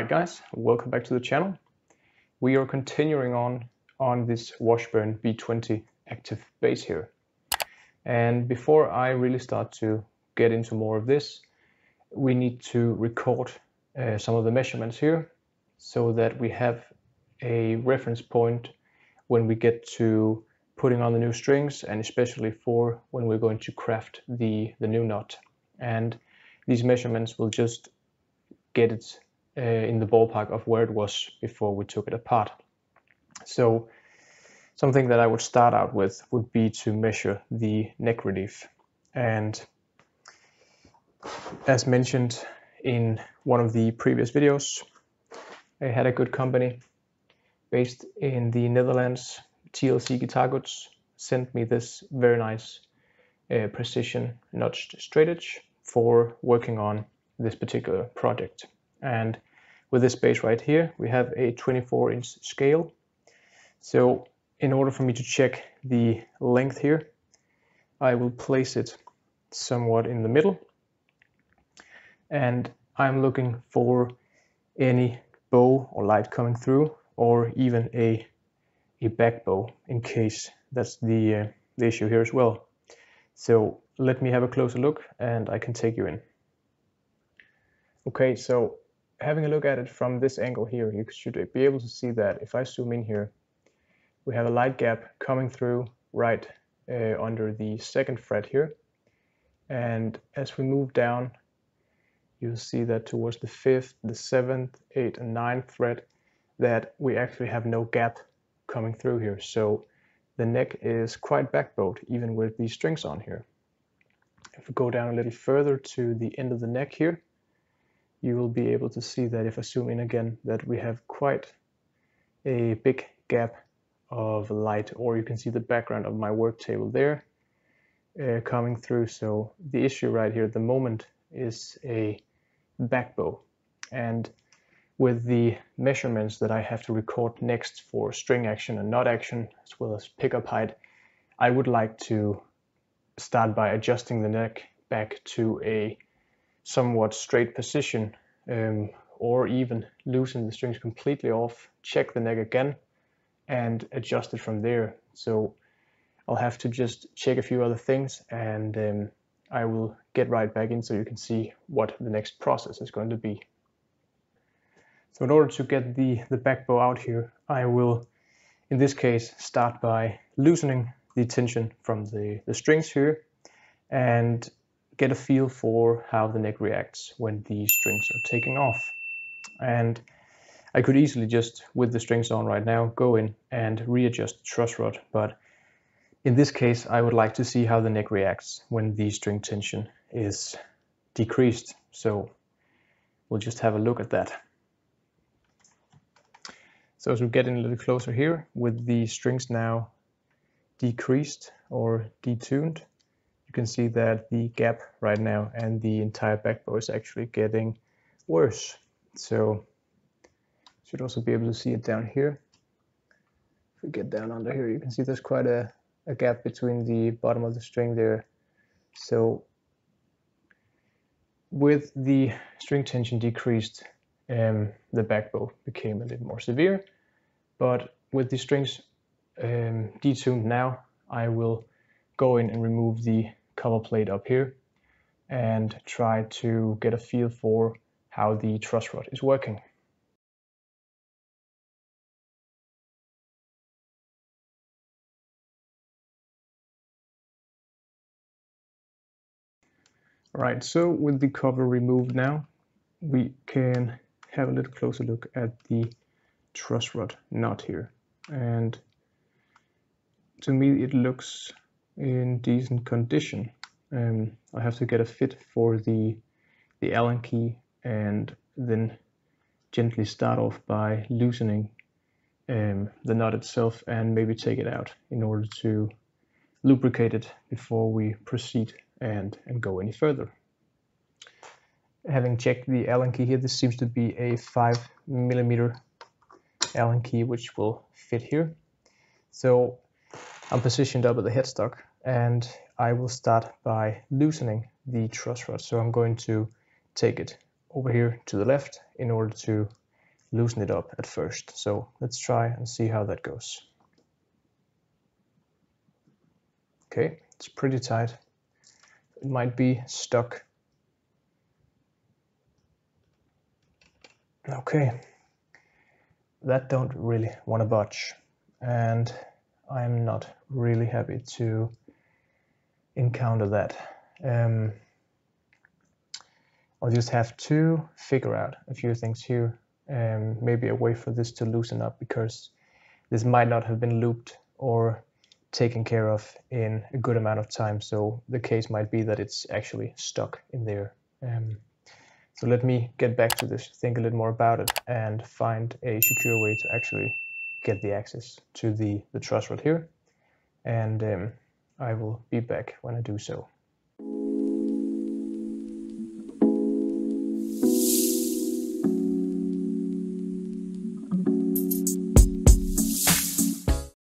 Alright guys, welcome back to the channel. We are continuing on this Washburn B-20 active base here. And before I really start to get into more of this, we need to record some of the measurements here so that we have a reference point when we get to putting on the new strings, and especially for when we're going to craft the new knot. And these measurements will just get it in the ballpark of where it was before we took it apart. So something that I would start out with would be to measure the neck relief. And as mentioned in one of the previous videos, I had a good company based in the Netherlands, TLC Guitar Goods, sent me this very nice precision notched straight edge for working on this particular project. And with this bass right here, we have a 24-inch scale. So in order for me to check the length here, I will place it somewhat in the middle. And I'm looking for any bow or light coming through, or even a back bow, in case that's the issue here as well. So let me have a closer look and I can take you in. Okay, so having a look at it from this angle here, you should be able to see that if I zoom in here, we have a light gap coming through right under the 2nd fret here. And as we move down, you'll see that towards the 5th, the 7th, 8th, and 9th fret, that we actually have no gap coming through here. So the neck is quite backbowed, even with these strings on here. If we go down a little further to the end of the neck here, you will be able to see that if I zoom in again, that we have quite a big gap of light, or you can see the background of my work table there coming through. So the issue right here at the moment is a back bow. And with the measurements that I have to record next for string action and knot action, as well as pickup height, I would like to start by adjusting the neck back to a somewhat straight position, or even loosen the strings completely off, check the neck again, and adjust it from there. So I'll have to just check a few other things, and I will get right back in so you can see what the next process is going to be. So in order to get the back bow out here, I will, in this case, start by loosening the tension from the strings here and get a feel for how the neck reacts when the strings are taking off. And I could easily just, with the strings on right now, go in and readjust the truss rod, but in this case I would like to see how the neck reacts when the string tension is decreased. So we'll just have a look at that. So as we get in a little closer here, with the strings now decreased or detuned, you can see that the gap right now and the entire back bow is actually getting worse. So you should also be able to see it down here. If we get down under here, you can see there's quite a gap between the bottom of the string there. So with the string tension decreased, the back bow became a little more severe. But with the strings detuned now, I will go in and remove the cover plate up here and try to get a feel for how the truss rod is working. Alright, so with the cover removed now, we can have a little closer look at the truss rod knot here. And to me it looks in decent condition. I have to get a fit for the Allen key and then gently start off by loosening the knot itself and maybe take it out in order to lubricate it before we proceed and go any further. Having checked the Allen key here, this seems to be a 5mm Allen key, which will fit here. So I'm positioned up at the headstock and I will start by loosening the truss rod. So I'm going to take it over here to the left in order to loosen it up at first. So let's try and see how that goes. Okay, it's pretty tight. It might be stuck. Okay, that don't really want to budge, and I'm not really happy to encounter that. I'll just have to figure out a few things here, maybe a way for this to loosen up, because this might not have been looped or taken care of in a good amount of time, so the case might be that it's actually stuck in there. So let me get back to this, think a little more about it, and find a secure way to actually get the access to the truss rod here, and I will be back when I do so.